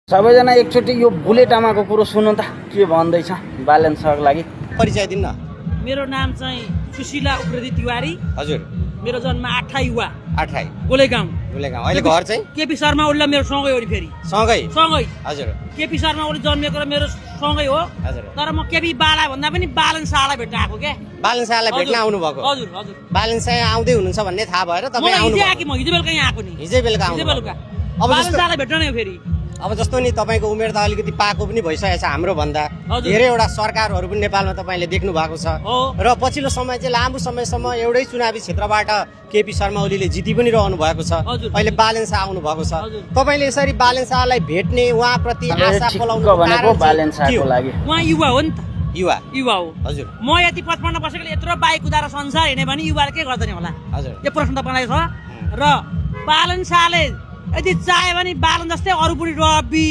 सबैजना एकचोटि यो बुलेट आमाको कुरो सुन्नु त के भन्दैछ ब्यालेन्सको लागि। परिचय दिन्न। मेरो नाम चाहिँ सुशीला उप्रेती तिवारी। हजुर। मेरो जन्म 8 युवा 8 गोलेगाउँ। अहिले घर चाहिँ केपी शर्मा ओली मेरो सँगै हो नि फेरि। सँगै। हजुर। केपी शर्मा ओली जन्मेको र मेरो सँगै हो। हजुर। तर म केपी बाला भन्दा पनि बालन शाहलाई भेट्न आएको के। बालन शाहलाई भेट्न आउनु भएको। हजुर हजुर। बालन शाह आउँदै हुनुहुन्छ भन्ने थाहा भएर तपाईँ आउनु म हिजो बेलुका यहाँ आएको नि। हिजै बेलुका आउनु। अब बालन शाहलाई भेट्न नै फेरि। अब जस्तो नि तपाईको उमेर त अलिकति पाको पनि भइसकेको छ हाम्रो भन्दा। धेरैवटा सरकारहरू पनि नेपालमा तपाईले देख्नु भएको छ र पछिल्लो समय चाहिँ लामो समयसम्म एउटै चुनावी क्षेत्रबाट केपी शर्मा ओलीले जिति पनि रहनु भएको छ। अहिले बालन शाह आउनु भएको छ। तपाईले यसरी बालन शाहलाई भेट्ने उहाँप्रति आशा पलाउनु भनेको बालन शाहको लागि उहाँ युवा हो नि त। युवा हो। हजुर। म यति 55 वर्षकोले यत्रो बाइक कुदाएर संसार हिँड्ने भने युवाले के गर्दैन होला। हजुर। यो प्रश्न तपाईलाई छ र बालन शाहले यदि चाहे भने बालन जस्तै अरू पनि रवि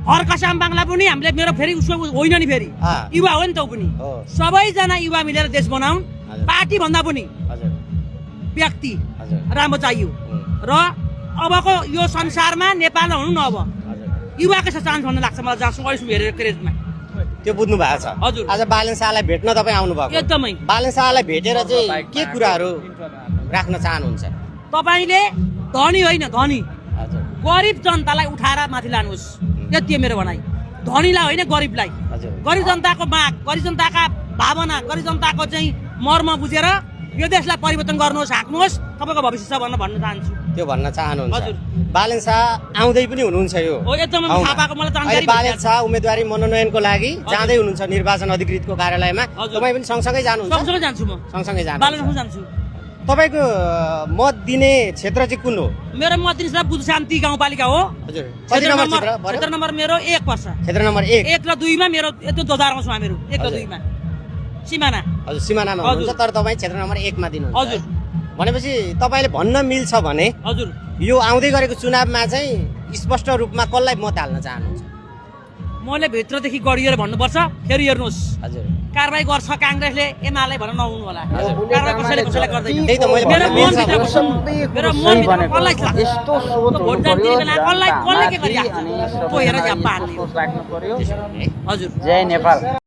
हरकसाम बाङ्ला पनि हामीले मेरो फेरि उसको होइन नि फेरि युवा हो नि त ऊ पनि। सबैजना युवा मिलेर देश बनाउन्। पार्टी भन्दा पनि व्यक्ति राम्रो चाहियो र अबको यो संसारमा नेपालमा हुनु न अब युवाकै चान्स भन्न लाग्छ मलाई जहाँसम्म अहिलेसम्म हेरेर क्रेजमा। त्यो बुझ्नु भएको छ। हजुर। आज बालन शाहलाई भेट्न तपाईँ आउनु भएको। एकदमै। बालन शाहलाई भेटेर चाहिँ के कुराहरू राख्न चाहनुहुन्छ? तपाईँले धनी होइन धनी हजुर गरिब जनतालाई उठाएर माथि लानुहोस् यति मेरो भनाइ। धनीलाई होइन गरिबलाई। गरिब जनताको माग गरिब जनताका भावना गरिब जनताको चाहिँ मर्म बुझेर यो देशलाई परिवर्तन गर्नुहोस् हाँक्नुहोस् तपाईँको भविष्य छ भन्न चाहन्छु। त्यो भन्न चाहनुहुन्छ? बालन शाह आउँदै पनि हुनुहुन्छ यो हो एकदमै थाहा पाएको मलाई जानकारी। बालन शाह उम्मेदवारी मनोनयनको लागि जाँदै हुनुहुन्छ निर्वाचन अधिकृतको कार्यालयमा। तपाईँ पनि सँगसँगै जानुहुन्छ? सँगसँगै जान्छु म। सँगसँगै जानु। बालनसँग जान्छु। तपाईको मत दिने क्षेत्र चाहिँ कुन हो? मेरो मत दिने क्षेत्र बुद्ध शान्ति गाउँपालिका हो। हजुर। कति नम्बर क्षेत्र नम्बर मेरो 1 पर्छ। क्षेत्र नम्बर 1 1 र 2 मा मेरो यस्तो दोधारमा छ हामीहरू 1 र 2 मा सिमाना। हजुर सिमानामा हुनुहुन्छ तर तपाईँ क्षेत्र नम्बर 1 मा दिनुहुन्छ। हजुर। भनेपछि तपाईले भन्न मिल्छ भने हजुर यो आउँदै गरेको चुनावमा चाहिँ स्पष्ट रूपमा कसलाई मत हाल्न चाहनुहुन्छ? मैले भित्रदेखि गढिएर भन्नुपर्छ फेरि हेर्नुहोस्। हजुर। कारबाही गर्छ काङ्ग्रेसले एमाले भन्न नहुनु होला। कारबाही कसैले कसैलाई गर्दैन। त्यही त मैले मेरो मन भन्नु भित्र मेरो मन भित्र कसलाई छ यस्तो सोच भोट जाने बेला कसले के गरिरहेको छ त्यो हेरेर झ्याप्पा हाल्ने हो। राख्नु पर्यो। हजुर। जय नेपाल।